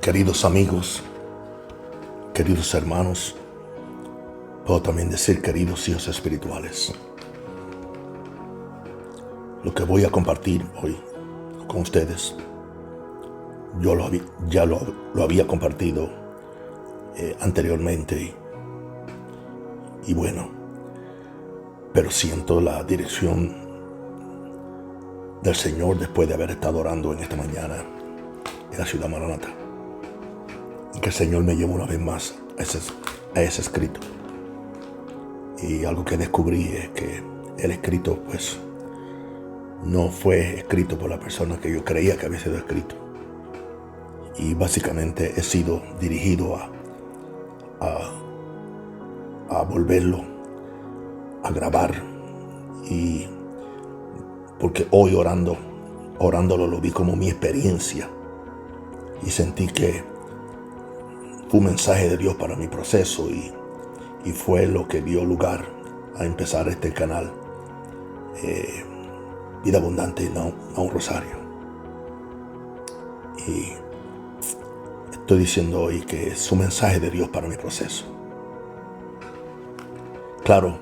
Queridos amigos, queridos hermanos, puedo también decir queridos hijos espirituales. Lo que voy a compartir hoy con ustedes, yo ya lo había compartido anteriormente y bueno, pero siento la dirección del Señor después de haber estado orando en esta mañana en la ciudad Maranata. Y que el Señor me lleve una vez más a ese escrito. Y algo que descubrí es que el escrito pues no fue escrito por la persona que yo creía que había sido escrito. Y básicamente he sido dirigido a volverlo a grabar. Y porque hoy orándolo lo vi como mi experiencia. Y sentí que fue un mensaje de Dios para mi proceso y fue lo que dio lugar a empezar este canal Vida Abundante, no un Rosario. Y estoy diciendo hoy que es un mensaje de Dios para mi proceso. Claro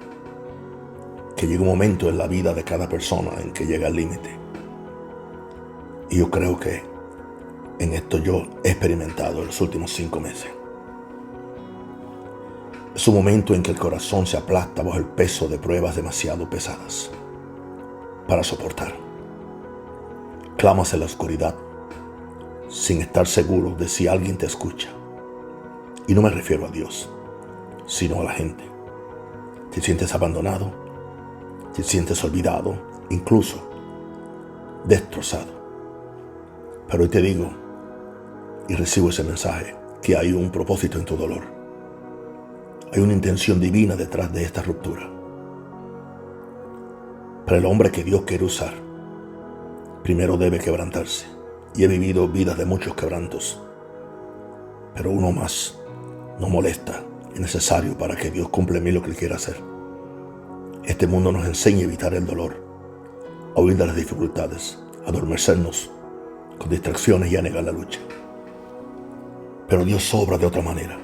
que llega un momento en la vida de cada persona en que llega al límite. Y yo creo que en esto yo he experimentado en los últimos 5 meses. Es un momento en que el corazón se aplasta bajo el peso de pruebas demasiado pesadas para soportar. Clamas en la oscuridad sin estar seguro de si alguien te escucha. Y no me refiero a Dios, sino a la gente. Te sientes abandonado, te sientes olvidado, incluso destrozado. Pero hoy te digo y recibo ese mensaje que hay un propósito en tu dolor. Hay una intención divina detrás de esta ruptura. Para el hombre que Dios quiere usar, primero debe quebrantarse. Y he vivido vidas de muchos quebrantos. Pero uno más no molesta. Es necesario para que Dios cumpla en mí lo que Él quiere hacer. Este mundo nos enseña a evitar el dolor, a huir de las dificultades, a adormecernos con distracciones y a negar la lucha. Pero Dios obra de otra manera.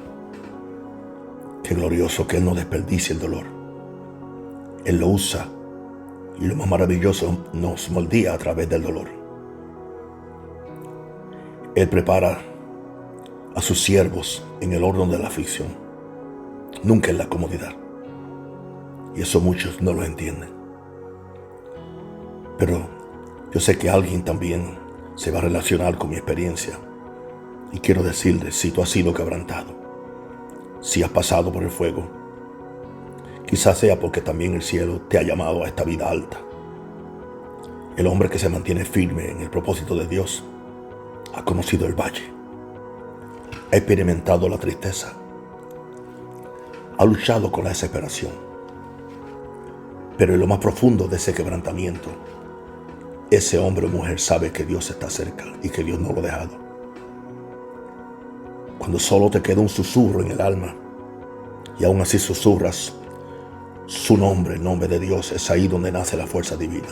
Qué glorioso que Él no desperdicie el dolor. Él lo usa y lo más maravilloso nos moldea a través del dolor. Él prepara a sus siervos en el horno de la aflicción, nunca en la comodidad. Y eso muchos no lo entienden. Pero yo sé que alguien también se va a relacionar con mi experiencia. Y quiero decirle, si tú has sido quebrantado, si has pasado por el fuego, quizás sea porque también el cielo te ha llamado a esta vida alta. El hombre que se mantiene firme en el propósito de Dios ha conocido el valle, ha experimentado la tristeza, ha luchado con la desesperación. Pero en lo más profundo de ese quebrantamiento, ese hombre o mujer sabe que Dios está cerca y que Dios no lo ha dejado. Cuando solo te queda un susurro en el alma y aún así susurras su nombre, el nombre de Dios, es ahí donde nace la fuerza divina.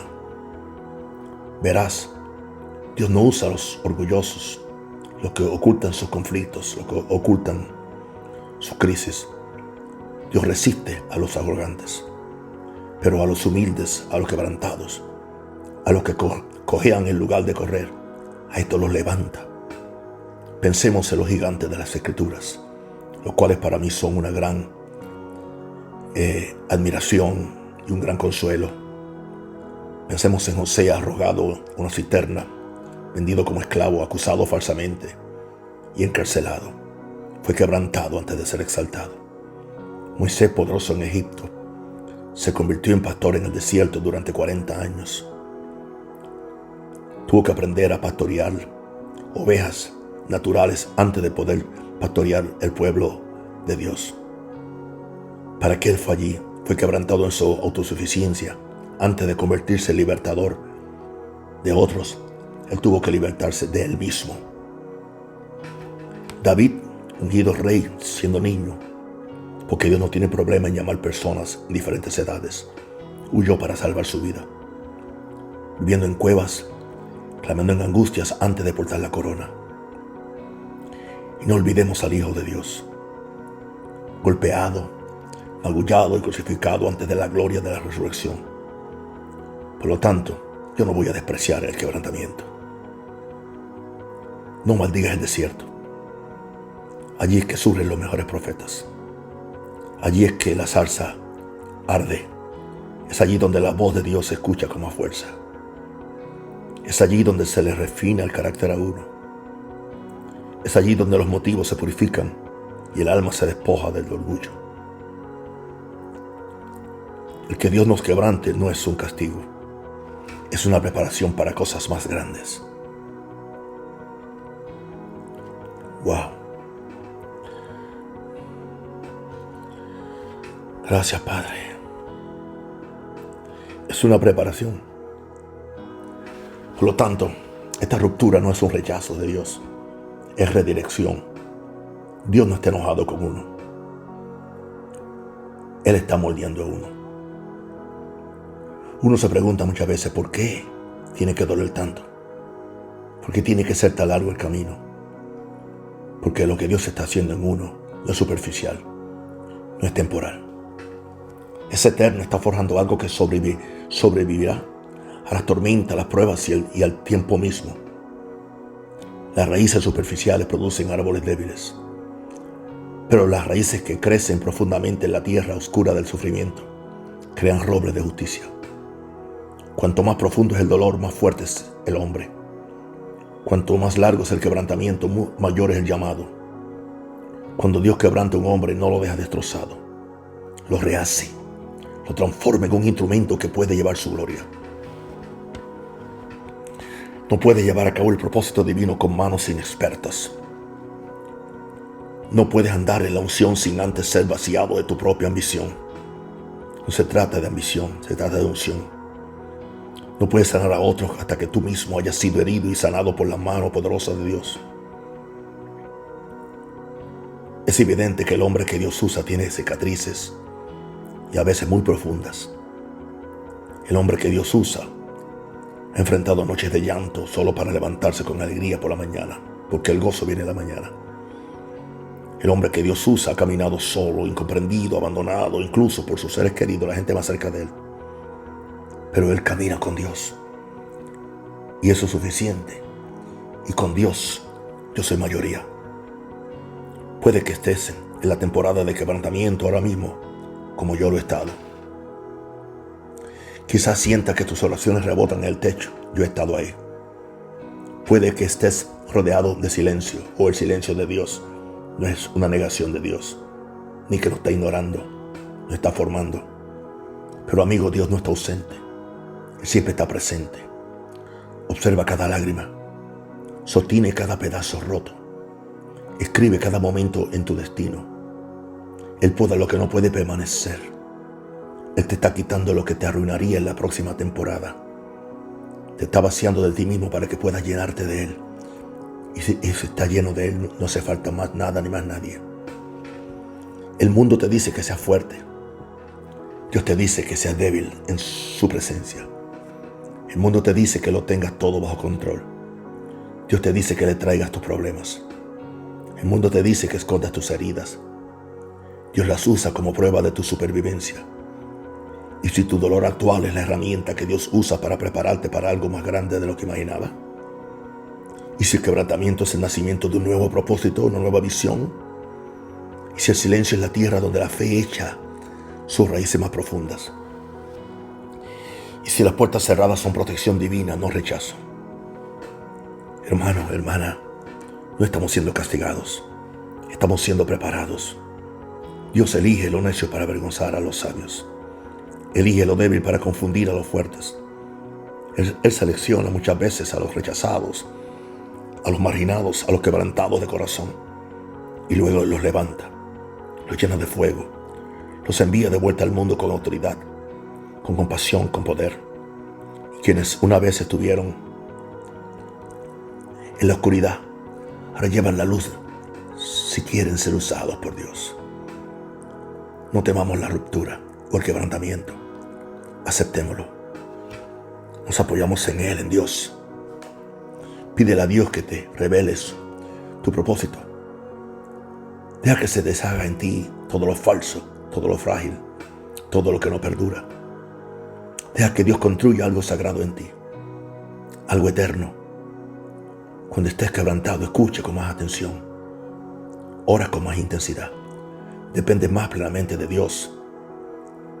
Verás, Dios no usa a los orgullosos, los que ocultan sus conflictos, los que ocultan sus crisis. Dios resiste a los arrogantes, pero a los humildes, a los quebrantados, a los que cojean en lugar de correr, a estos los levanta. Pensemos en los gigantes de las Escrituras, los cuales para mí son una gran admiración y un gran consuelo. Pensemos en José, arrojado una cisterna, vendido como esclavo, acusado falsamente y encarcelado. Fue quebrantado antes de ser exaltado. Moisés, poderoso en Egipto, se convirtió en pastor en el desierto durante 40 años. Tuvo que aprender a pastorear ovejas naturales antes de poder pastorear el pueblo de Dios. ¿Para qué él fue allí? Fue quebrantado en su autosuficiencia. Antes de convertirse en libertador de otros, él tuvo que libertarse de él mismo. David, ungido rey siendo niño, porque Dios no tiene problema en llamar personas en diferentes edades, huyó para salvar su vida, viviendo en cuevas, clamando en angustias antes de portar la corona. Y no olvidemos al Hijo de Dios, golpeado, magullado y crucificado antes de la gloria de la resurrección. Por lo tanto, yo no voy a despreciar el quebrantamiento. No maldigas el desierto. Allí es que surgen los mejores profetas. Allí es que la zarza arde. Es allí donde la voz de Dios se escucha con más fuerza. Es allí donde se le refina el carácter a uno. Es allí donde los motivos se purifican y el alma se despoja del orgullo. El que Dios nos quebrante no es un castigo, es una preparación para cosas más grandes. ¡Wow! Gracias, Padre. Es una preparación. Por lo tanto, esta ruptura no es un rechazo de Dios, es redirección. Dios no está enojado con uno. Él está moldeando a uno. Uno se pregunta muchas veces por qué tiene que doler tanto. ¿Por qué tiene que ser tan largo el camino? Porque lo que Dios está haciendo en uno no es superficial, no es temporal. Es eterno, está forjando algo que sobrevivirá a las tormentas, a las pruebas y al tiempo mismo. Las raíces superficiales producen árboles débiles, pero las raíces que crecen profundamente en la tierra oscura del sufrimiento crean robles de justicia. Cuanto más profundo es el dolor, más fuerte es el hombre. Cuanto más largo es el quebrantamiento, mayor es el llamado. Cuando Dios quebranta a un hombre, no lo deja destrozado, lo rehace, lo transforma en un instrumento que puede llevar su gloria. No puedes llevar a cabo el propósito divino con manos inexpertas. No puedes andar en la unción sin antes ser vaciado de tu propia ambición. No se trata de ambición, se trata de unción. No puedes sanar a otros hasta que tú mismo hayas sido herido y sanado por la mano poderosa de Dios. Es evidente que el hombre que Dios usa tiene cicatrices y a veces muy profundas. El hombre que Dios usa ha enfrentado noches de llanto solo para levantarse con alegría por la mañana, porque el gozo viene de la mañana. El hombre que Dios usa ha caminado solo, incomprendido, abandonado, incluso por sus seres queridos, la gente más cerca de él. Pero él camina con Dios. Y eso es suficiente. Y con Dios yo soy mayoría. Puede que estés en la temporada de quebrantamiento ahora mismo, como yo lo he estado. Quizás sientas que tus oraciones rebotan en el techo. Yo he estado ahí. Puede que estés rodeado de silencio, o el silencio de Dios no es una negación de Dios, ni que lo está ignorando, lo está formando. Pero amigo, Dios no está ausente. Él siempre está presente. Observa cada lágrima. Sostiene cada pedazo roto. Escribe cada momento en tu destino. Él poda lo que no puede permanecer. Él te está quitando lo que te arruinaría en la próxima temporada. Te está vaciando de ti mismo para que puedas llenarte de Él. Y si está lleno de Él, no hace falta más nada ni más nadie. El mundo te dice que seas fuerte. Dios te dice que seas débil en su presencia. El mundo te dice que lo tengas todo bajo control. Dios te dice que le traigas tus problemas. El mundo te dice que escondas tus heridas. Dios las usa como prueba de tu supervivencia. Y si tu dolor actual es la herramienta que Dios usa para prepararte para algo más grande de lo que imaginaba. Y si el quebrantamiento es el nacimiento de un nuevo propósito, una nueva visión. Y si el silencio es la tierra donde la fe echa sus raíces más profundas. Y si las puertas cerradas son protección divina, no rechazo. Hermano, hermana, no estamos siendo castigados. Estamos siendo preparados. Dios elige lo necio para avergonzar a los sabios. Elige lo débil para confundir a los fuertes. Él selecciona muchas veces a los rechazados, a los marginados, a los quebrantados de corazón. Y luego los levanta, los llena de fuego, los envía de vuelta al mundo con autoridad, con compasión, con poder. Quienes una vez estuvieron en la oscuridad, ahora llevan la luz si quieren ser usados por Dios. No temamos la ruptura o el quebrantamiento. Aceptémoslo. Nos apoyamos en Él, en Dios. Pídele a Dios que te revele tu propósito. Deja que se deshaga en ti todo lo falso, todo lo frágil, todo lo que no perdura. Deja que Dios construya algo sagrado en ti, algo eterno. Cuando estés quebrantado, escuche con más atención, ora con más intensidad, depende más plenamente de Dios,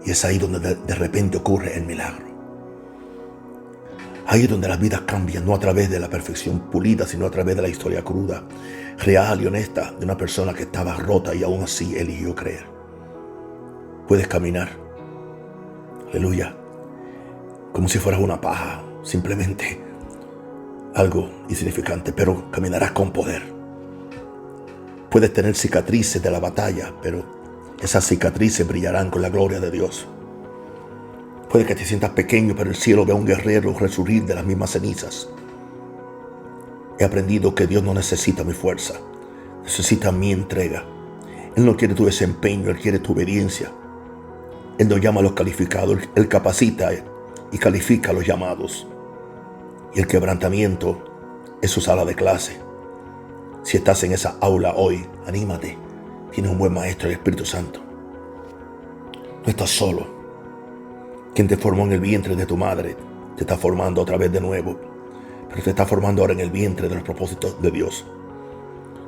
y es ahí donde de repente ocurre el milagro. Ahí es donde las vidas cambian, no a través de la perfección pulida, sino a través de la historia cruda, real y honesta de una persona que estaba rota y aún así eligió creer. Puedes caminar, aleluya, como si fueras una paja, simplemente algo insignificante, pero caminarás con poder. Puedes tener cicatrices de la batalla, pero esas cicatrices brillarán con la gloria de Dios. Puede que te sientas pequeño, pero el cielo ve a un guerrero resurgir de las mismas cenizas. He aprendido que Dios no necesita mi fuerza, necesita mi entrega. Él no quiere tu desempeño, Él quiere tu obediencia. Él no llama a los calificados, Él capacita y califica a los llamados. Y el quebrantamiento es su sala de clase. Si estás en esa aula hoy, anímate. Tienes un buen maestro, el Espíritu Santo. No estás solo. Quien te formó en el vientre de tu madre te está formando otra vez de nuevo, pero te está formando ahora en el vientre de los propósitos de Dios.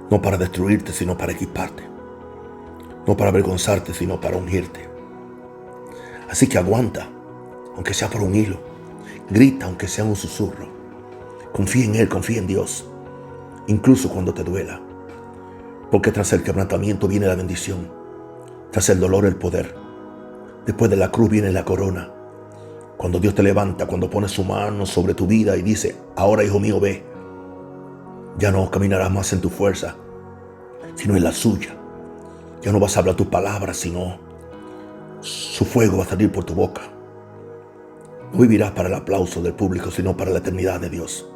No para destruirte, sino para equiparte. No para avergonzarte, sino para ungirte. Así que aguanta, aunque sea por un hilo. Grita, aunque sea un susurro. Confía en Él, confía en Dios, incluso cuando te duela. Porque tras el quebrantamiento viene la bendición. Tras el dolor, el poder. Después de la cruz viene la corona. Cuando Dios te levanta, cuando pone su mano sobre tu vida y dice: ahora, hijo mío, ve. Ya no caminarás más en tu fuerza, sino en la suya. Ya no vas a hablar tus palabras, sino su fuego va a salir por tu boca. No vivirás para el aplauso del público, sino para la eternidad de Dios.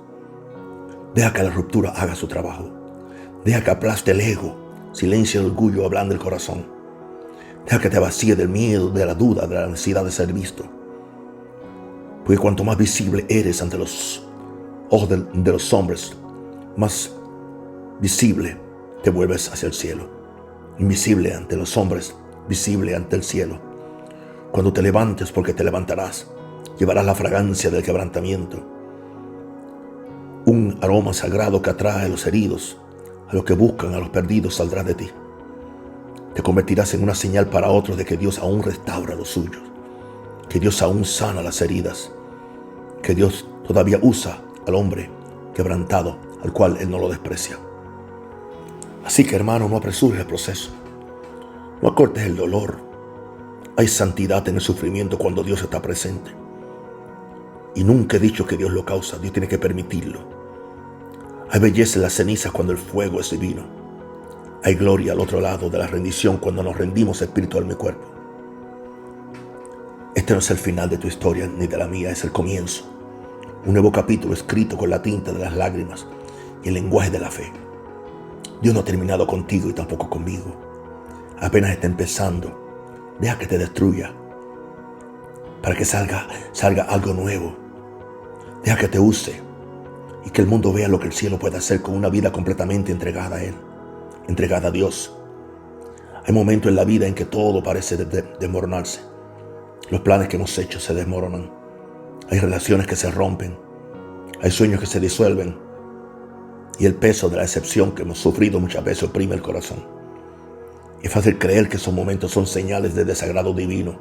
Deja que la ruptura haga su trabajo. Deja que aplaste el ego, silencia el orgullo, ablande el corazón. Deja que te vacíe del miedo, de la duda, de la necesidad de ser visto. Porque cuanto más visible eres ante los ojos de los hombres, más visible te vuelves hacia el cielo. Invisible ante los hombres, visible ante el cielo. Cuando te levantes, porque te levantarás, llevarás la fragancia del quebrantamiento. Un aroma sagrado que atrae a los heridos, a los que buscan, a los perdidos, saldrá de ti. Te convertirás en una señal para otros de que Dios aún restaura los suyos, que Dios aún sana las heridas, que Dios todavía usa al hombre quebrantado, al cual Él no lo desprecia. Así que, hermano, no apresures el proceso, no acortes el dolor. Hay santidad en el sufrimiento cuando Dios está presente. Y nunca he dicho que Dios lo causa, Dios tiene que permitirlo. Hay belleza en las cenizas cuando el fuego es divino. Hay gloria al otro lado de la rendición cuando nos rendimos espíritu, alma y cuerpo. Este no es el final de tu historia ni de la mía, es el comienzo. Un nuevo capítulo escrito con la tinta de las lágrimas y el lenguaje de la fe. Dios no ha terminado contigo y tampoco conmigo. Apenas está empezando. Deja que te destruya para que salga algo nuevo. Deja que te use y que el mundo vea lo que el cielo puede hacer con una vida completamente entregada a Él, entregada a Dios. Hay momentos en la vida en que todo parece desmoronarse. Los planes que hemos hecho se desmoronan. Hay relaciones que se rompen. Hay sueños que se disuelven. Y el peso de la decepción que hemos sufrido muchas veces oprime el corazón. Es fácil creer que esos momentos son señales de desagrado divino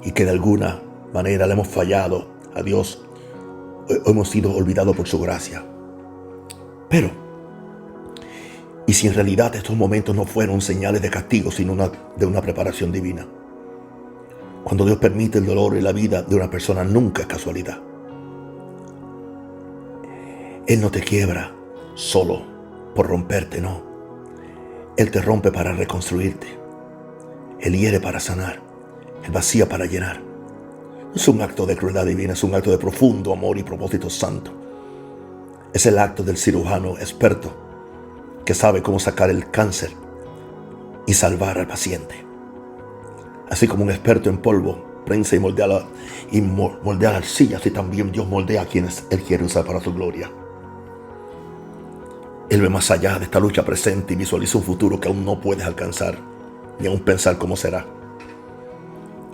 y que de alguna manera le hemos fallado a Dios o hemos sido olvidados por su gracia. Pero, ¿y si en realidad estos momentos no fueron señales de castigo, sino de una preparación divina? Cuando Dios permite el dolor y la vida de una persona, nunca es casualidad. Él no te quiebra solo por romperte, no. Él te rompe para reconstruirte. Él hiere para sanar. Él vacía para llenar. No es un acto de crueldad divina, es un acto de profundo amor y propósito santo. Es el acto del cirujano experto que sabe cómo sacar el cáncer y salvar al paciente. Así como un experto en polvo prensa y moldea la arcilla, así también Dios moldea a quienes Él quiere usar para su gloria. Él ve más allá de esta lucha presente y visualiza un futuro que aún no puedes alcanzar, ni aún pensar cómo será.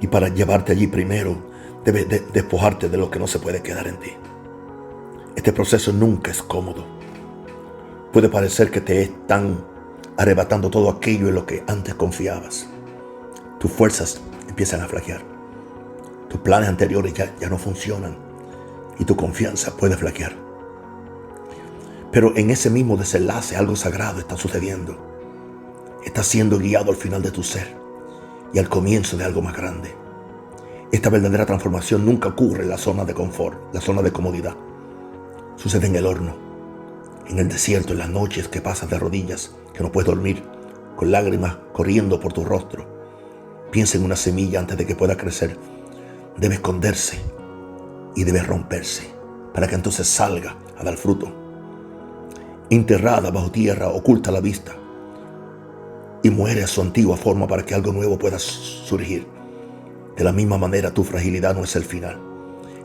Y para llevarte allí primero, debes despojarte de lo que no se puede quedar en ti. Este proceso nunca es cómodo. Puede parecer que te están arrebatando todo aquello en lo que antes confiabas. Tus fuerzas empiezan a flaquear. Tus planes anteriores ya no funcionan y tu confianza puede flaquear. Pero en ese mismo desenlace algo sagrado está sucediendo. Estás siendo guiado al final de tu ser y al comienzo de algo más grande. Esta verdadera transformación nunca ocurre en la zona de confort, la zona de comodidad. Sucede en el horno, en el desierto, en las noches que pasas de rodillas, que no puedes dormir, con lágrimas corriendo por tu rostro. Piensa en una semilla antes de que pueda crecer. Debe esconderse y debe romperse para que entonces salga a dar fruto. Enterrada bajo tierra, oculta a la vista y muere a su antigua forma para que algo nuevo pueda surgir. De la misma manera, tu fragilidad no es el final,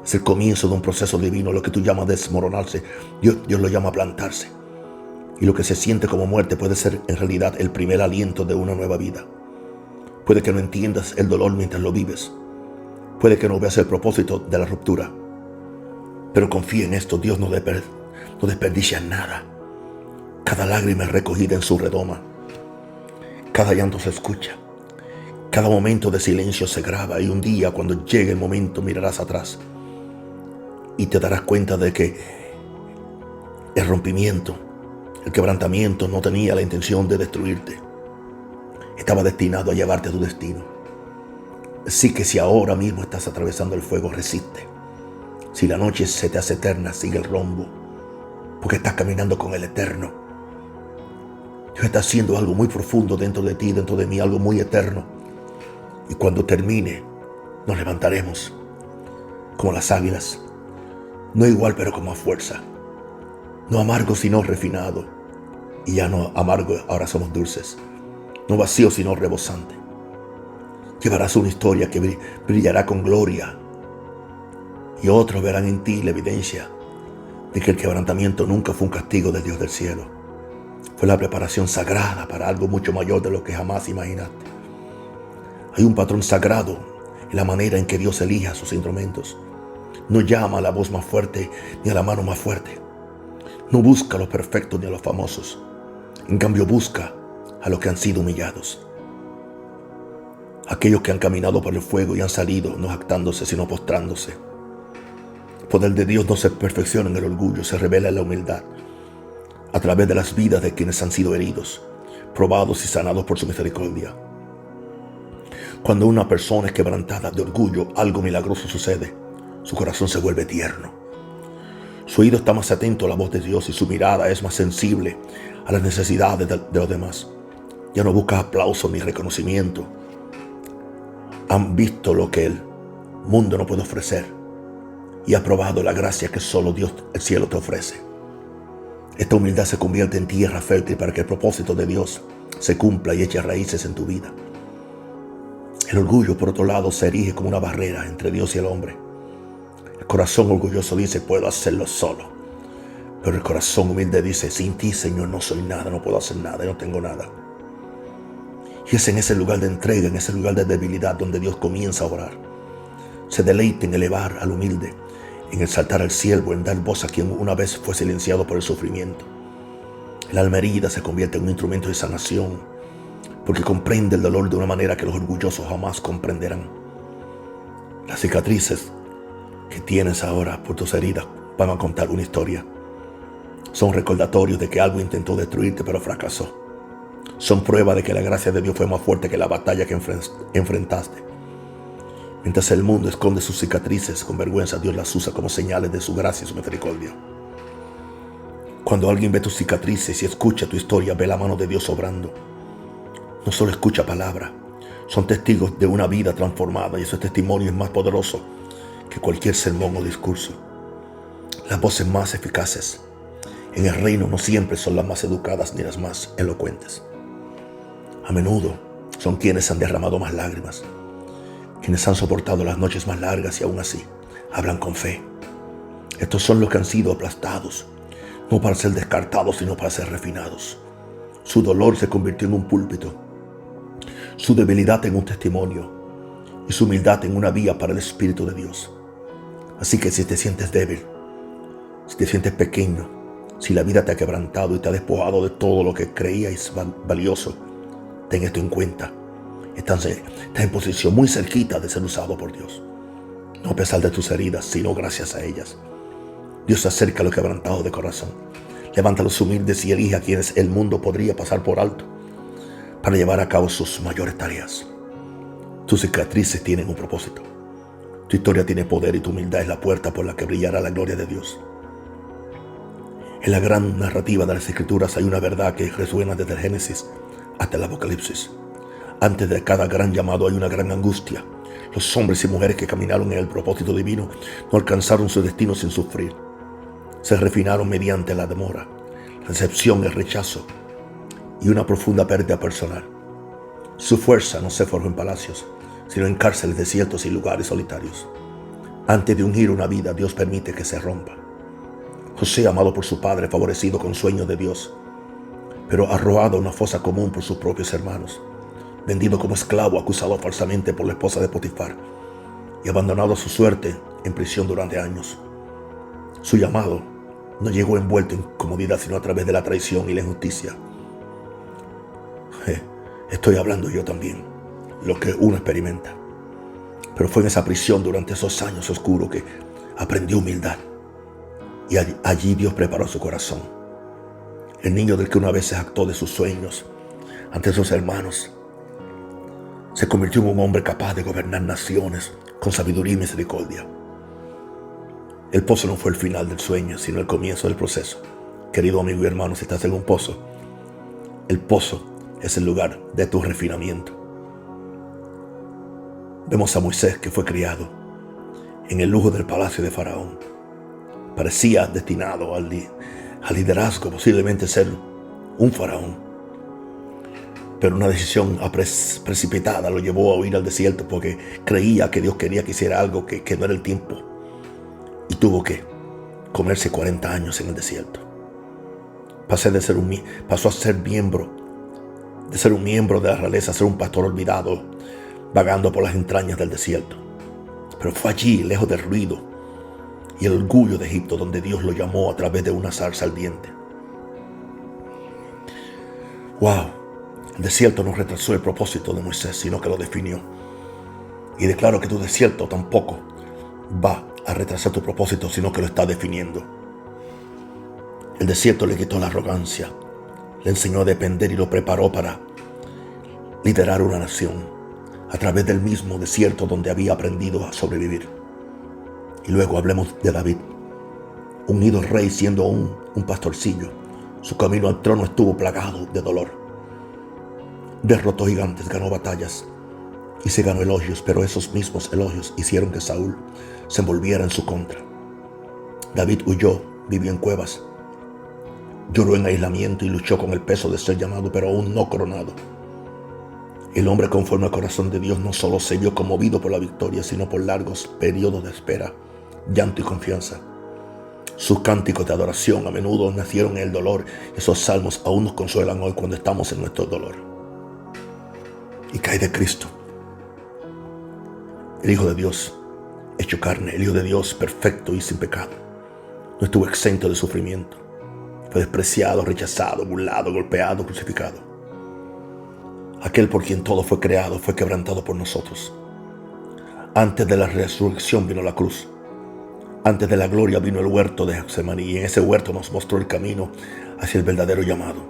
es el comienzo de un proceso divino. Lo que tú llamas desmoronarse, Dios lo llama plantarse. Y lo que se siente como muerte puede ser en realidad el primer aliento de una nueva vida. Puede que no entiendas el dolor mientras lo vives. Puede que no veas el propósito de la ruptura. Pero confía en esto, Dios no desperdicia nada. Cada lágrima es recogida en su redoma. Cada llanto se escucha. Cada momento de silencio se graba, y un día, cuando llegue el momento, mirarás atrás y te darás cuenta de que el rompimiento, el quebrantamiento no tenía la intención de destruirte. Estaba destinado a llevarte a tu destino. Así que si ahora mismo estás atravesando el fuego, resiste. Si la noche se te hace eterna, sigue el rumbo, porque estás caminando con el Eterno. Dios está haciendo algo muy profundo dentro de ti, dentro de mí, algo muy eterno. Y cuando termine, nos levantaremos como las águilas. No igual, pero con más fuerza. No amargo, sino refinado. Y ya no amargo, ahora somos dulces. No vacío, sino rebosante. Llevarás una historia que brillará con gloria. Y otros verán en ti la evidencia de que el quebrantamiento nunca fue un castigo de Dios del cielo. Fue la preparación sagrada para algo mucho mayor de lo que jamás imaginaste. Hay un patrón sagrado en la manera en que Dios elige a sus instrumentos. No llama a la voz más fuerte ni a la mano más fuerte. No busca a los perfectos ni a los famosos. En cambio, busca a los que han sido humillados. Aquellos que han caminado por el fuego y han salido no jactándose, sino postrándose. El poder de Dios no se perfecciona en el orgullo, se revela en la humildad, a través de las vidas de quienes han sido heridos, probados y sanados por su misericordia. Cuando una persona es quebrantada de orgullo, algo milagroso sucede. Su corazón se vuelve tierno. Su oído está más atento a la voz de Dios y su mirada es más sensible a las necesidades de los demás. Ya no busca aplauso ni reconocimiento. Han visto lo que el mundo no puede ofrecer y ha probado la gracia que solo Dios, el cielo, te ofrece. Esta humildad se convierte en tierra fértil para que el propósito de Dios se cumpla y eche raíces en tu vida. El orgullo, por otro lado, se erige como una barrera entre Dios y el hombre. El corazón orgulloso dice: puedo hacerlo solo. Pero el corazón humilde dice: sin ti, Señor, no soy nada, no puedo hacer nada, no tengo nada. Y es en ese lugar de entrega, en ese lugar de debilidad, donde Dios comienza a orar. Se deleita en elevar al humilde, en exaltar al siervo, en dar voz a quien una vez fue silenciado por el sufrimiento. El alma herida se convierte en un instrumento de sanación, porque comprende el dolor de una manera que los orgullosos jamás comprenderán. Las cicatrices que tienes ahora por tus heridas van a contar una historia. Son recordatorios de que algo intentó destruirte, pero fracasó. Son prueba de que la gracia de Dios fue más fuerte que la batalla que enfrentaste. Mientras el mundo esconde sus cicatrices, con vergüenza Dios las usa como señales de su gracia y su misericordia. Cuando alguien ve tus cicatrices y escucha tu historia, ve la mano de Dios obrando. No solo escucha palabras, son testigos de una vida transformada, y ese testimonio es más poderoso que cualquier sermón o discurso. Las voces más eficaces en el reino no siempre son las más educadas ni las más elocuentes. A menudo son quienes han derramado más lágrimas, quienes han soportado las noches más largas y aún así hablan con fe. Estos son los que han sido aplastados, no para ser descartados, sino para ser refinados. Su dolor se convirtió en un púlpito, su debilidad en un testimonio y su humildad en una vía para el Espíritu de Dios. Así que si te sientes débil, si te sientes pequeño, si la vida te ha quebrantado y te ha despojado de todo lo que creías valioso, ten esto en cuenta. Estás en posición muy cerquita de ser usado por Dios. No a pesar de tus heridas, sino gracias a ellas. Dios se acerca a los quebrantados de corazón. Levanta a los humildes y elige a quienes el mundo podría pasar por alto para llevar a cabo sus mayores tareas. Tus cicatrices tienen un propósito. Tu historia tiene poder y tu humildad es la puerta por la que brillará la gloria de Dios. En la gran narrativa de las Escrituras hay una verdad que resuena desde el Génesis hasta el Apocalipsis. Antes de cada gran llamado hay una gran angustia. Los hombres y mujeres que caminaron en el propósito divino no alcanzaron su destino sin sufrir. Se refinaron mediante la demora, recepción, el rechazo y una profunda pérdida personal. Su fuerza no se forjó en palacios, sino en cárceles, desiertos y lugares solitarios. Antes de ungir una vida, Dios permite que se rompa. José, amado por su padre, favorecido con sueños de Dios, pero arrojado a una fosa común por sus propios hermanos, vendido como esclavo, acusado falsamente por la esposa de Potifar y abandonado a su suerte en prisión durante años. Su llamado no llegó envuelto en comodidad, sino a través de la traición y la injusticia. Estoy hablando yo también, lo que uno experimenta. Pero fue en esa prisión durante esos años oscuros que aprendió humildad. Y allí Dios preparó su corazón. El niño del que una vez se jactó de sus sueños ante sus hermanos se convirtió en un hombre capaz de gobernar naciones con sabiduría y misericordia. El pozo no fue el final del sueño, sino el comienzo del proceso. Querido amigo y hermano, si estás en un pozo, el pozo es el lugar de tu refinamiento. Vemos a Moisés, que fue criado en el lujo del palacio de Faraón. Parecía destinado al liderazgo, posiblemente ser un faraón. Pero una decisión precipitada lo llevó a huir al desierto porque creía que Dios quería que hiciera algo que no era el tiempo. Y tuvo que comerse 40 años en el desierto. Pasó a ser miembro de la realeza, a ser un pastor olvidado, vagando por las entrañas del desierto. Pero fue allí, lejos del ruido y el orgullo de Egipto, donde Dios lo llamó a través de una zarza ardiente. ¡Wow! El desierto no retrasó el propósito de Moisés, sino que lo definió. Y declaro que tu desierto tampoco va a retrasar tu propósito, sino que lo está definiendo. El desierto le quitó la arrogancia, le enseñó a depender y lo preparó para liderar una nación a través del mismo desierto donde había aprendido a sobrevivir. Y luego hablemos de David, unido al rey siendo un pastorcillo. Su camino al trono estuvo plagado de dolor. Derrotó gigantes, ganó batallas y se ganó elogios, pero esos mismos elogios hicieron que Saúl se envolviera en su contra. David huyó, vivió en cuevas, lloró en aislamiento y luchó con el peso de ser llamado, pero aún no coronado. El hombre conforme al corazón de Dios no solo se vio conmovido por la victoria, sino por largos periodos de espera, llanto y confianza. Sus cánticos de adoración a menudo nacieron en el dolor. Esos salmos aún nos consuelan hoy cuando estamos en nuestro dolor. ¿Y qué hay de Cristo? El Hijo de Dios, hecho carne, el Hijo de Dios perfecto y sin pecado. No estuvo exento de sufrimiento. Fue despreciado, rechazado, burlado, golpeado, crucificado. Aquel por quien todo fue creado fue quebrantado por nosotros. Antes de la resurrección vino la cruz. Antes de la gloria vino el huerto de Getsemaní, y en ese huerto nos mostró el camino hacia el verdadero llamado.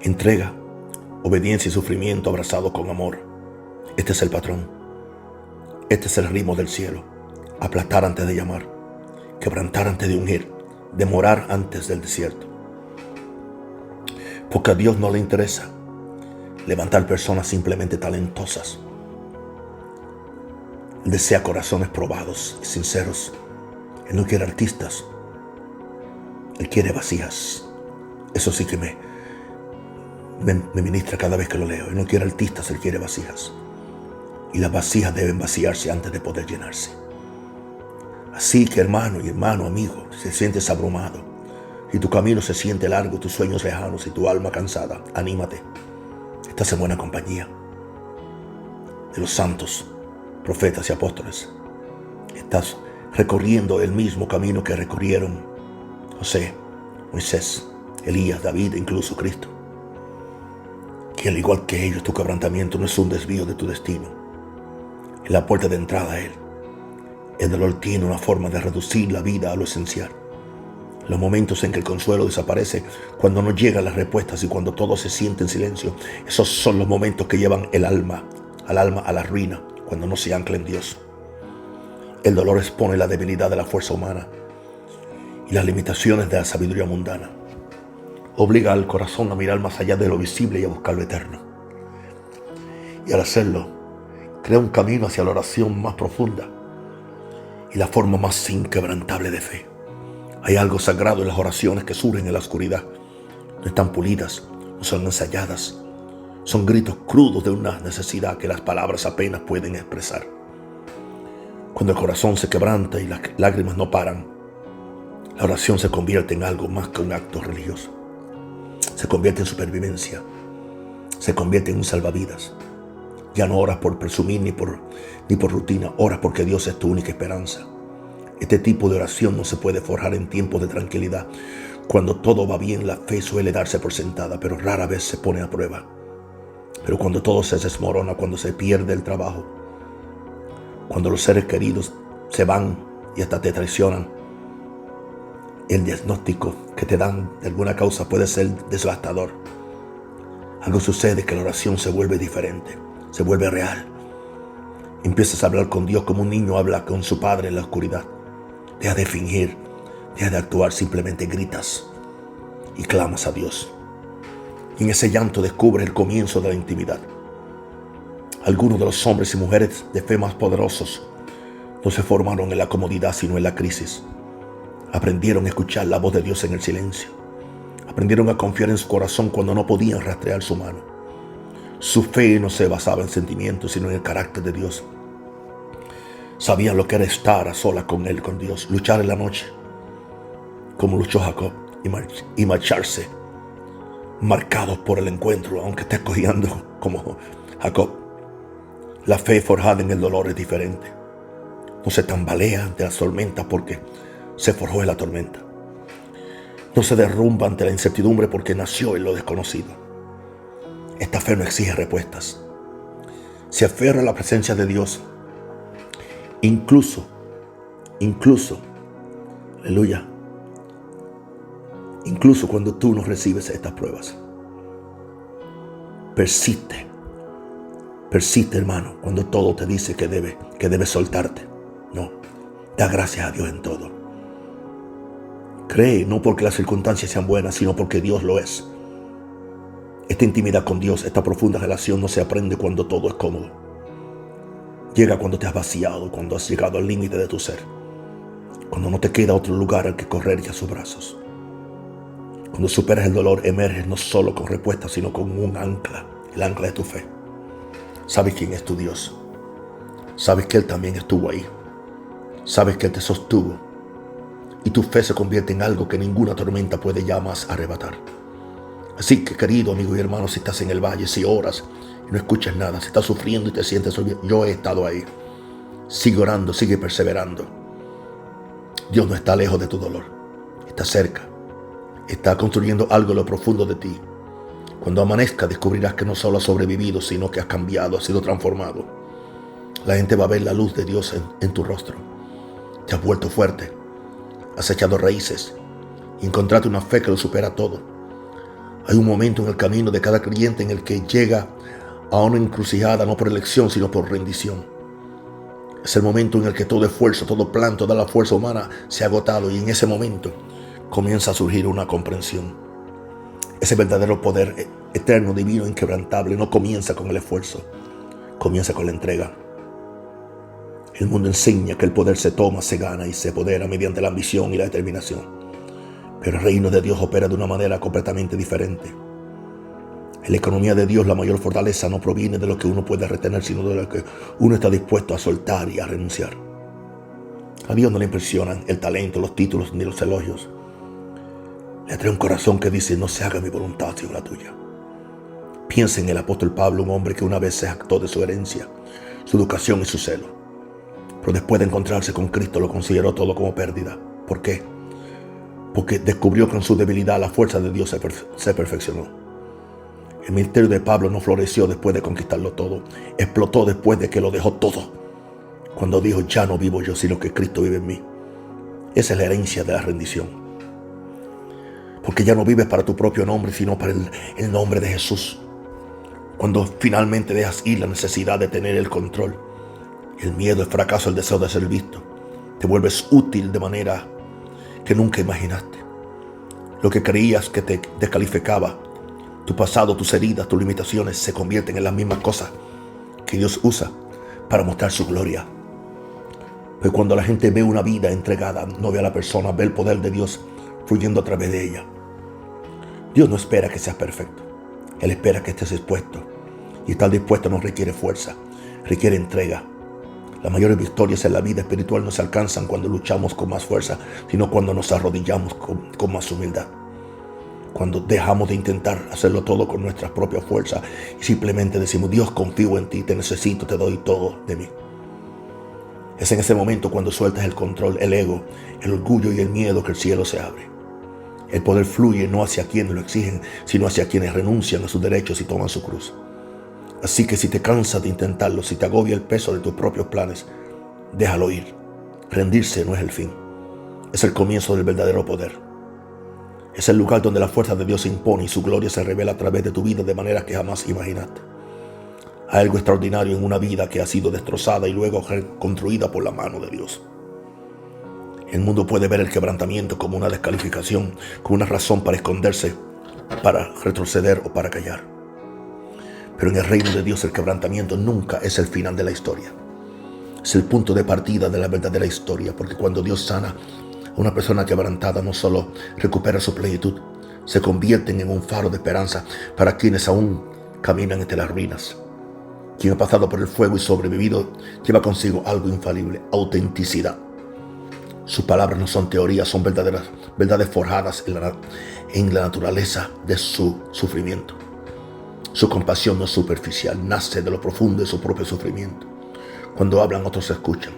Entrega, obediencia y sufrimiento abrazado con amor. Este es el patrón. Este es el ritmo del cielo. Aplastar antes de llamar, quebrantar antes de ungir, demorar antes del desierto. Porque a Dios no le interesa levantar personas simplemente talentosas. Él desea corazones probados y sinceros. Él no quiere artistas. Él quiere vasijas. Eso sí que me ministra cada vez que lo leo. Él no quiere artistas, Él quiere vasijas. Y las vasijas deben vaciarse antes de poder llenarse. Así que hermano, amigo, si te sientes abrumado y tu camino se siente largo, tus sueños lejanos y tu alma cansada, anímate. Estás en buena compañía de los santos, profetas y apóstoles. Estás recorriendo el mismo camino que recorrieron José, Moisés, Elías, David e incluso Cristo. Que al igual que ellos, tu quebrantamiento no es un desvío de tu destino, es la puerta de entrada a Él. El dolor tiene una forma de reducir la vida a lo esencial. Los momentos en que el consuelo desaparece, cuando no llegan las respuestas y cuando todo se siente en silencio, esos son los momentos que llevan al alma a la ruina, cuando no se ancla en Dios. El dolor expone la debilidad de la fuerza humana y las limitaciones de la sabiduría mundana. Obliga al corazón a mirar más allá de lo visible y a buscar lo eterno. Y al hacerlo, crea un camino hacia la oración más profunda y la forma más inquebrantable de fe. Hay algo sagrado en las oraciones que surgen en la oscuridad. No están pulidas, no son ensayadas. Son gritos crudos de una necesidad que las palabras apenas pueden expresar. Cuando el corazón se quebranta y las lágrimas no paran, la oración se convierte en algo más que un acto religioso. Se convierte en supervivencia. Se convierte en un salvavidas. Ya no oras por presumir ni por rutina. Oras porque Dios es tu única esperanza. Este tipo de oración no se puede forjar en tiempos de tranquilidad. Cuando todo va bien, la fe suele darse por sentada, pero rara vez se pone a prueba. Pero cuando todo se desmorona, cuando se pierde el trabajo, cuando los seres queridos se van y hasta te traicionan, el diagnóstico que te dan de alguna causa puede ser devastador. Algo sucede, que la oración se vuelve diferente, se vuelve real. Empiezas a hablar con Dios como un niño habla con su padre en la oscuridad. Deja de fingir, deja de actuar, simplemente gritas y clamas a Dios. Y en ese llanto descubre el comienzo de la intimidad. Algunos de los hombres y mujeres de fe más poderosos no se formaron en la comodidad, sino en la crisis. Aprendieron a escuchar la voz de Dios en el silencio. Aprendieron a confiar en su corazón cuando no podían rastrear su mano. Su fe no se basaba en sentimientos, sino en el carácter de Dios. Sabían lo que era estar a solas con Él, con Dios, luchar en la noche, como luchó Jacob, y marcharse, marcados por el encuentro, aunque estés cojeando como Jacob. La fe forjada en el dolor es diferente. No se tambalea ante las tormentas porque se forjó en la tormenta. No se derrumba ante la incertidumbre porque nació en lo desconocido. Esta fe no exige respuestas. Se aferra a la presencia de Dios. Incluso, aleluya, incluso cuando tú no recibes estas pruebas. Persiste, hermano, cuando todo te dice que debes soltarte. No, da gracias a Dios en todo. Cree, no porque las circunstancias sean buenas, sino porque Dios lo es. Esta intimidad con Dios, esta profunda relación no se aprende cuando todo es cómodo. Llega cuando te has vaciado, cuando has llegado al límite de tu ser. Cuando no te queda otro lugar al que correr y a sus brazos. Cuando superas el dolor, emerges no solo con respuestas, sino con un ancla, el ancla de tu fe. Sabes quién es tu Dios. Sabes que Él también estuvo ahí. Sabes que Él te sostuvo. Y tu fe se convierte en algo que ninguna tormenta puede ya más arrebatar. Así que, querido amigo y hermano, si estás en el valle, si oras y no escuchas nada, si estás sufriendo y te sientes olvidado, yo he estado ahí. Sigue orando, sigue perseverando. Dios no está lejos de tu dolor, está cerca. Está construyendo algo en lo profundo de ti. Cuando amanezca, descubrirás que no solo has sobrevivido, sino que has cambiado, has sido transformado. La gente va a ver la luz de Dios en tu rostro. Te has vuelto fuerte, has echado raíces y encontraste una fe que lo supera todo. Hay un momento en el camino de cada creyente en el que llega a una encrucijada, no por elección, sino por rendición. Es el momento en el que todo esfuerzo, todo plan, toda la fuerza humana se ha agotado, y en ese momento comienza a surgir una comprensión. Ese verdadero poder eterno, divino, inquebrantable, no comienza con el esfuerzo, comienza con la entrega. El mundo enseña que el poder se toma, se gana y se apodera mediante la ambición y la determinación. Pero el reino de Dios opera de una manera completamente diferente. En la economía de Dios, la mayor fortaleza no proviene de lo que uno puede retener, sino de lo que uno está dispuesto a soltar y a renunciar. A Dios no le impresionan el talento, los títulos ni los elogios. Le trae un corazón que dice: no se haga mi voluntad sino la tuya. Piensa en el apóstol Pablo, un hombre que una vez se jactó de su herencia, su educación y su celo. Pero después de encontrarse con Cristo lo consideró todo como pérdida. ¿Por qué? Porque descubrió que en su debilidad la fuerza de Dios se perfeccionó. El ministerio de Pablo no floreció después de conquistarlo todo. Explotó después de que lo dejó todo. Cuando dijo: ya no vivo yo, sino que Cristo vive en mí. Esa es la herencia de la rendición. Porque ya no vives para tu propio nombre, sino para el nombre de Jesús. Cuando finalmente dejas ir la necesidad de tener el control, el miedo, el fracaso, el deseo de ser visto, te vuelves útil de manera que nunca imaginaste. Lo que creías que te descalificaba, tu pasado, tus heridas, tus limitaciones, se convierten en las mismas cosas que Dios usa para mostrar su gloria. Pues cuando la gente ve una vida entregada, no ve a la persona, ve el poder de Dios fluyendo a través de ella. Dios no espera que seas perfecto. Él espera que estés dispuesto. Y estar dispuesto no requiere fuerza, requiere entrega. Las mayores victorias en la vida espiritual no se alcanzan cuando luchamos con más fuerza, sino cuando nos arrodillamos con más humildad. Cuando dejamos de intentar hacerlo todo con nuestras propias fuerzas y simplemente decimos: Dios, confío en ti, te necesito, te doy todo de mí. Es en ese momento cuando sueltas el control, el ego, el orgullo y el miedo, que el cielo se abre. El poder fluye no hacia quienes lo exigen, sino hacia quienes renuncian a sus derechos y toman su cruz. Así que si te cansas de intentarlo, si te agobia el peso de tus propios planes, déjalo ir. Rendirse no es el fin. Es el comienzo del verdadero poder. Es el lugar donde la fuerza de Dios se impone y su gloria se revela a través de tu vida de manera que jamás imaginaste. Hay algo extraordinario en una vida que ha sido destrozada y luego reconstruida por la mano de Dios. El mundo puede ver el quebrantamiento como una descalificación, como una razón para esconderse, para retroceder o para callar. Pero en el reino de Dios el quebrantamiento nunca es el final de la historia. Es el punto de partida de la verdadera historia, porque cuando Dios sana a una persona quebrantada, no solo recupera su plenitud, se convierten en un faro de esperanza para quienes aún caminan entre las ruinas. Quien ha pasado por el fuego y sobrevivido lleva consigo algo infalible: autenticidad. Sus palabras no son teorías, son verdades forjadas en la naturaleza de su sufrimiento. Su compasión no es superficial, nace de lo profundo de su propio sufrimiento. Cuando hablan, otros se escuchan,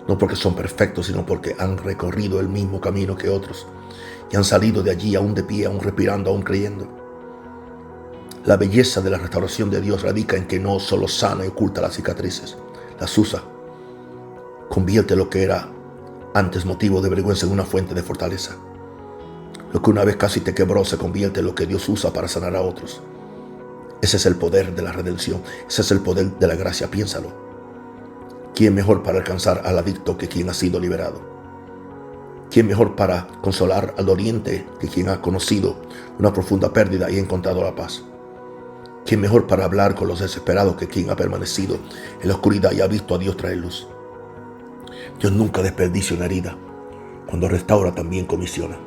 no porque son perfectos, sino porque han recorrido el mismo camino que otros y han salido de allí aún de pie, aún respirando, aún creyendo. La belleza de la restauración de Dios radica en que no solo sana y oculta las cicatrices, las usa, convierte lo que era antes motivo de vergüenza en una fuente de fortaleza. Lo que una vez casi te quebró se convierte en lo que Dios usa para sanar a otros. Ese es el poder de la redención, ese es el poder de la gracia, piénsalo. ¿Quién mejor para alcanzar al adicto que quien ha sido liberado? ¿Quién mejor para consolar al doliente que quien ha conocido una profunda pérdida y ha encontrado la paz? ¿Quién mejor para hablar con los desesperados que quien ha permanecido en la oscuridad y ha visto a Dios traer luz? Dios nunca desperdicia una herida. Cuando restaura, también comisiona.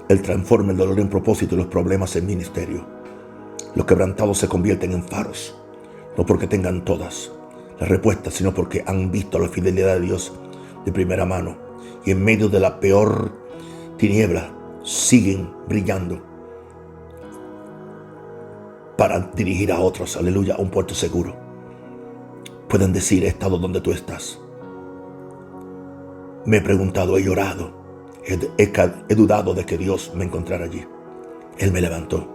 Él transforma el dolor en propósito y los problemas en ministerio. Los quebrantados se convierten en faros, no porque tengan todas las respuestas, sino porque han visto la fidelidad de Dios de primera mano. Y en medio de la peor tiniebla siguen brillando para dirigir a otros, aleluya, a un puerto seguro. Pueden decir: he estado donde tú estás. Me he preguntado, he llorado, he dudado de que Dios me encontrara allí. Él me levantó,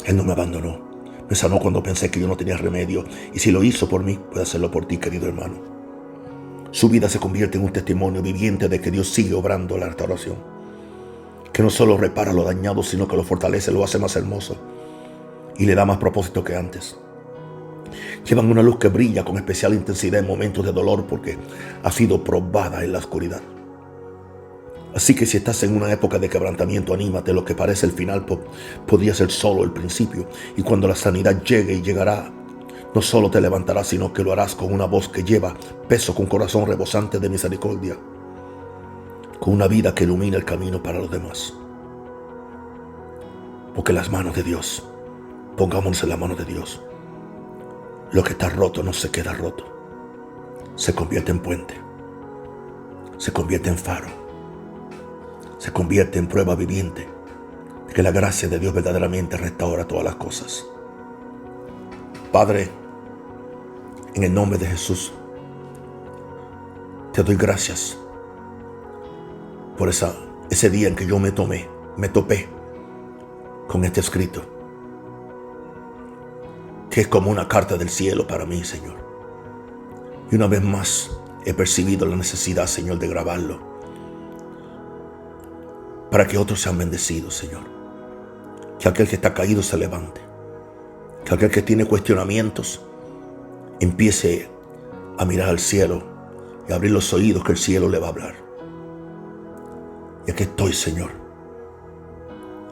Él no me abandonó, me sanó cuando pensé que yo no tenía remedio, y si lo hizo por mí, puede hacerlo por ti, querido hermano. Su vida se convierte en un testimonio viviente de que Dios sigue obrando la restauración, que no solo repara lo dañado, sino que lo fortalece, lo hace más hermoso y le da más propósito que antes. Llevan una luz que brilla con especial intensidad en momentos de dolor porque ha sido probada en la oscuridad. Así que si estás en una época de quebrantamiento, anímate. Lo que parece el final podría ser solo el principio. Y cuando la sanidad llegue y llegará, no solo te levantarás, sino que lo harás con una voz que lleva peso, con corazón rebosante de misericordia, con una vida que ilumina el camino para los demás. Porque las manos de Dios, pongámonos en las manos de Dios. Lo que está roto no se queda roto. Se convierte en puente. Se convierte en faro. Se convierte en prueba viviente que la gracia de Dios verdaderamente restaura todas las cosas. Padre, en el nombre de Jesús, te doy gracias por ese día en que yo me topé con este escrito, que es como una carta del cielo para mí, Señor. Y una vez más he percibido la necesidad, Señor, de grabarlo para que otros sean bendecidos, Señor. Que aquel que está caído se levante. Que aquel que tiene cuestionamientos empiece a mirar al cielo y a abrir los oídos, que el cielo le va a hablar. Y aquí estoy, Señor,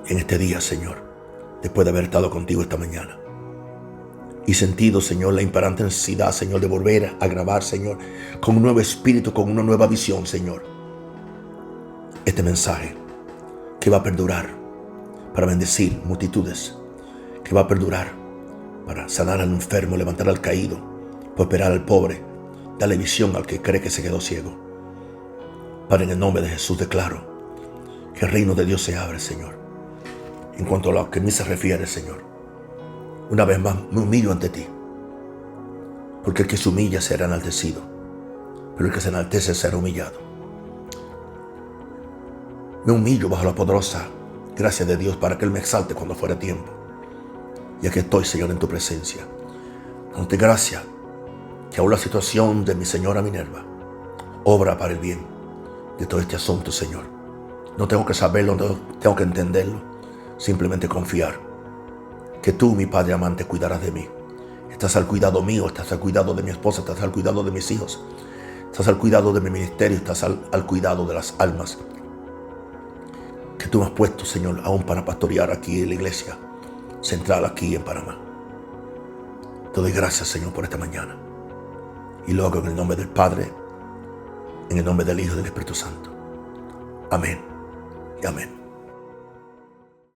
en este día, Señor, después de haber estado contigo esta mañana. Y sentido, Señor, la imperante necesidad, Señor, de volver a grabar, Señor, con un nuevo espíritu, con una nueva visión, Señor, este mensaje que va a perdurar para bendecir multitudes, que va a perdurar para sanar al enfermo, levantar al caído, prosperar al pobre, darle visión al que cree que se quedó ciego. Padre, en el nombre de Jesús declaro que el reino de Dios se abre, Señor. En cuanto a lo que a mí se refiere, Señor, una vez más me humillo ante ti, porque el que se humilla será enaltecido, pero el que se enaltece será humillado. Me humillo bajo la poderosa gracia de Dios para que Él me exalte cuando fuera tiempo. Y aquí estoy, Señor, en tu presencia, dándote gracia que aún la situación de mi señora Minerva obra para el bien de todo este asunto, Señor. No tengo que saberlo, no tengo que entenderlo, simplemente confiar que tú, mi Padre amante, cuidarás de mí. Estás al cuidado mío, estás al cuidado de mi esposa, estás al cuidado de mis hijos, estás al cuidado de mi ministerio, estás al cuidado de las almas que tú me has puesto, Señor, aún para pastorear aquí en la iglesia central, aquí en Panamá. Te doy gracias, Señor, por esta mañana. Y lo hago en el nombre del Padre, en el nombre del Hijo y del Espíritu Santo. Amén y amén.